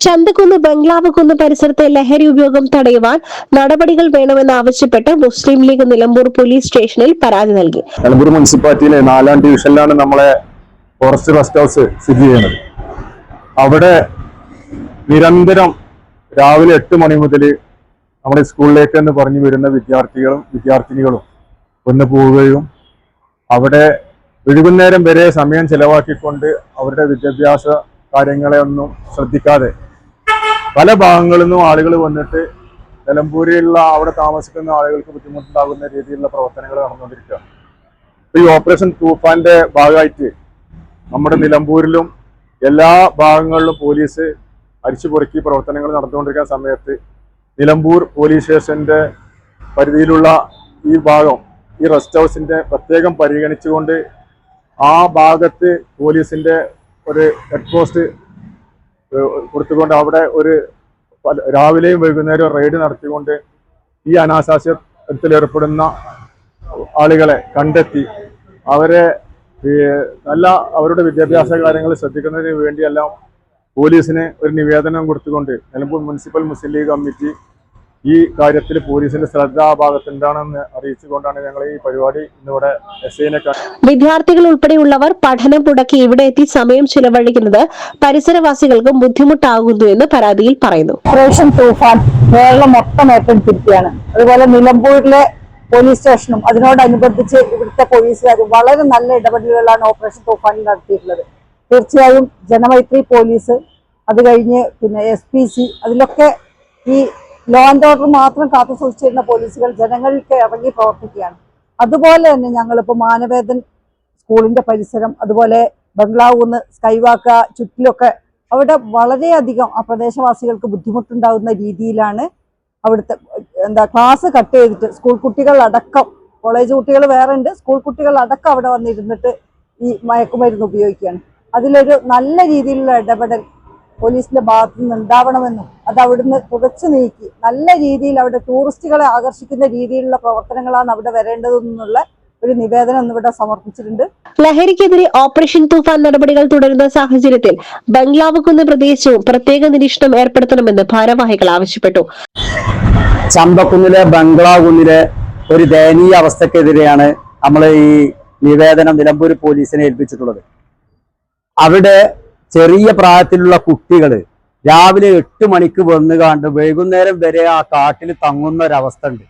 ചന്തക്കുന്ന് ബംഗ്ലാവ് പരിസരത്തെ ലഹരി ഉപയോഗം തടയുവാൻ നടപടികൾ വേണമെന്നാവശ്യപ്പെട്ട് മുസ്ലിം ലീഗ് നിലമ്പൂർ പോലീസ് സ്റ്റേഷനിൽ പരാതി നൽകി. നിലമ്പൂർ മുനിസിപ്പാലിറ്റിയിലെ 4ാം ഡിവിഷനിലാണ് നമ്മളെ ഫോറസ്റ്റ് റെസ്റ്റ് ഹൗസ് സ്ഥിതി ചെയ്യുന്നത്. അവിടെ നിരന്തരം രാവിലെ 8 മണി മുതൽ നമ്മുടെ സ്കൂളിലേക്ക് എന്ന് പറഞ്ഞു വരുന്ന വിദ്യാർത്ഥിനികളും വന്നു പോവുകയും അവിടെ വൈകുന്നേരം വരെ സമയം ചെലവാക്കിക്കൊണ്ട് അവരുടെ വിദ്യാഭ്യാസ കാര്യങ്ങളെ ഒന്നും ശ്രദ്ധിക്കാതെ പല ഭാഗങ്ങളിൽ നിന്നും ആളുകൾ വന്നിട്ട് നിലമ്പൂരിലുള്ള അവിടെ താമസിക്കുന്ന ആളുകൾക്ക് ബുദ്ധിമുട്ടുണ്ടാകുന്ന രീതിയിലുള്ള പ്രവർത്തനങ്ങൾ നടന്നുകൊണ്ടിരിക്കുകയാണ്. ഈ ഓപ്പറേഷൻ തൂഫാന്റെ ഭാഗമായിട്ട് നമ്മുടെ നിലമ്പൂരിലും എല്ലാ ഭാഗങ്ങളിലും പോലീസ് അരിച്ചുപൊറുക്കി പ്രവർത്തനങ്ങൾ നടന്നുകൊണ്ടിരിക്കുന്ന സമയത്ത് നിലമ്പൂർ പോലീസ് സ്റ്റേഷന്റെ പരിധിയിലുള്ള ഈ ഭാഗം, ഈ റെസ്റ്റ് ഹൗസിന്റെ പ്രത്യേകം പരിഗണിച്ചുകൊണ്ട് ആ ഭാഗത്ത് പോലീസിന്റെ ഒരു ഹെഡ് പോസ്റ്റ് കൊടുത്തുകൊണ്ട് അവിടെ ഒരു രാവിലെയും വൈകുന്നേരവും റെയ്ഡ് നടത്തിക്കൊണ്ട് ഈ അനാശാസ്യത്തിൽ ഏർപ്പെടുന്ന ആളുകളെ കണ്ടെത്തി അവരെ നല്ല അവരുടെ വിദ്യാഭ്യാസ കാര്യങ്ങൾ ശ്രദ്ധിക്കുന്നതിന് വേണ്ടിയെല്ലാം പോലീസിന് ഒരു നിവേദനം കൊടുത്തുകൊണ്ട് നിലമ്പൂർ മുനിസിപ്പൽ മുസ്ലിം ലീഗ് കമ്മിറ്റി ഈ കാര്യത്തിൽ പോലീസിന്റെ ശ്രദ്ധ ആ ഭാഗത്തുണ്ടാണെന്ന് അറിയിച്ചുകൊണ്ടാണ് ഞങ്ങൾ ഈ പരിപാടി ഇന്നിവിടെ എസ്ഐനെ. വിദ്യാർത്ഥികൾ ഉൾപ്പെടെയുള്ളവർ പഠനം മുടക്കി ഇവിടെ എത്തി സമയം ചിലവഴിക്കുന്നത് പരിസരവാസികൾക്കും ബുദ്ധിമുട്ടാകുന്നു എന്ന് പരാതിയിൽ പറയുന്നു. ഓപ്പറേഷൻ തൂഫാൻ കേരളം മൊത്തം ഏറ്റെടുത്തിരിക്കുകയാണ്. അതുപോലെ നിലമ്പൂരിലെ പോലീസ് സ്റ്റേഷനും അതിനോടനുബന്ധിച്ച് ഇവിടുത്തെ പോലീസുകാർ വളരെ നല്ല ഇടപെടലുകളാണ് ഓപ്പറേഷൻ തൂഫാനിൽ നടത്തിയിട്ടുള്ളത്. തീർച്ചയായും ജനമൈത്രി പോലീസ്, അത് കഴിഞ്ഞ് പിന്നെ SPC, അതിലൊക്കെ ഈ ലോ ആൻഡ് ഓർഡർ മാത്രം കാത്തു സൂക്ഷിച്ചിരുന്ന പോലീസുകൾ ജനങ്ങൾക്ക് ഇറങ്ങി പ്രവർത്തിക്കുകയാണ്. അതുപോലെ തന്നെ ഞങ്ങളിപ്പോൾ മാനവേദൻ സ്കൂളിന്റെ പരിസരം, അതുപോലെ ബംഗ്ലാവ് സ്കൈവാക്ക ചുറ്റിലൊക്കെ അവിടെ വളരെയധികം ആ പ്രദേശവാസികൾക്ക് ബുദ്ധിമുട്ടുണ്ടാകുന്ന രീതിയിലാണ് അവിടുത്തെ ക്ലാസ് കട്ട് ചെയ്തിട്ട് സ്കൂൾ കുട്ടികൾ അടക്കം, കോളേജ് കുട്ടികൾ വേറെ ഉണ്ട്, സ്കൂൾ കുട്ടികൾ അടക്കം അവിടെ വന്നിരുന്നിട്ട് ഈ മയക്കുമരുന്ന് ഉപയോഗിക്കുകയാണ്. അതിലൊരു നല്ല രീതിയിലുള്ള ഇടപെടൽ പോലീസിന്റെ ഭാഗത്തു നിന്ന് ഉണ്ടാവണമെന്നും അത് അവിടുന്ന് തുടച്ചു നീക്കി നല്ല രീതിയിൽ അവിടെ ടൂറിസ്റ്റുകളെ ആകർഷിക്കുന്ന രീതിയിലുള്ള പ്രവർത്തനങ്ങളാണ് അവിടെ വരേണ്ടതെന്നുള്ള ഒരു നിവേദനം ഇവിടെ സമർപ്പിച്ചിട്ടുണ്ട്. ലഹരിക്കെതിരെ ഓപ്പറേഷൻ തൂഫാൻ നടപടികൾ തുടരുന്ന സാഹചര്യത്തിൽ ബംഗ്ലാവ് പ്രദേശവും പ്രത്യേക നിരീക്ഷണം ഏർപ്പെടുത്തണമെന്ന് ഭാരവാഹികൾ ആവശ്യപ്പെട്ടു. ചമ്പക്കുന്നിലെ ബംഗ്ലാവ് ഒരു ദയനീയ അവസ്ഥക്കെതിരെയാണ് നമ്മൾ ഈ നിവേദനം നിലമ്പൂർ പോലീസിനെ ഏൽപ്പിച്ചിട്ടുള്ളത്. അവിടെ ചെറിയ പ്രായത്തിലുള്ള കുട്ടികൾ രാവിലെ 8 മണിക്ക് വന്നുകാണ്ട് വൈകുന്നേരം വരെ ആ കാട്ടിൽ തങ്ങുന്ന ഒരവസ്ഥ ഉണ്ട്.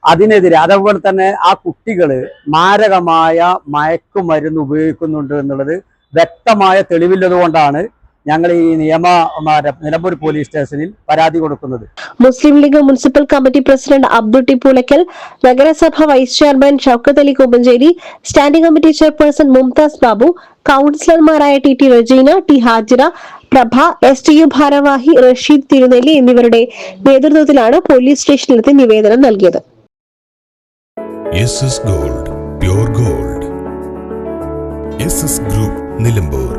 അതിനെതിരെ അതേപോലെ തന്നെ ആ കുട്ടികൾ മാരകമായ മയക്കുമരുന്ന് ഉപയോഗിക്കുന്നുണ്ട് എന്നുള്ളത് വ്യക്തമായ തെളിവില്ലത് കൊണ്ടാണ് ഞങ്ങൾ ഈ നിലമ്പൂർ പോലീസ് സ്റ്റേഷനിൽ പരാതി കൊടുക്കുന്നത്. Muslim League municipal committee president Abdul Tippulakkal, നഗരസഭ vice chairman Shoukath Ali Kumbancheri, standing committee chairperson Mumtaz Babu, കൌൺസിലർമാരായ TT Rajeena, T Hajira, Prabha, STU ഭാരവാഹി റഷീദ് തിരുനെല്ലി എന്നിവരുടെ നേതൃത്വത്തിലാണ് പോലീസ് സ്റ്റേഷനിലെത്തി നിവേദനം നൽകിയത്. SS Gold, Pure Gold. SS Group, Nilambur.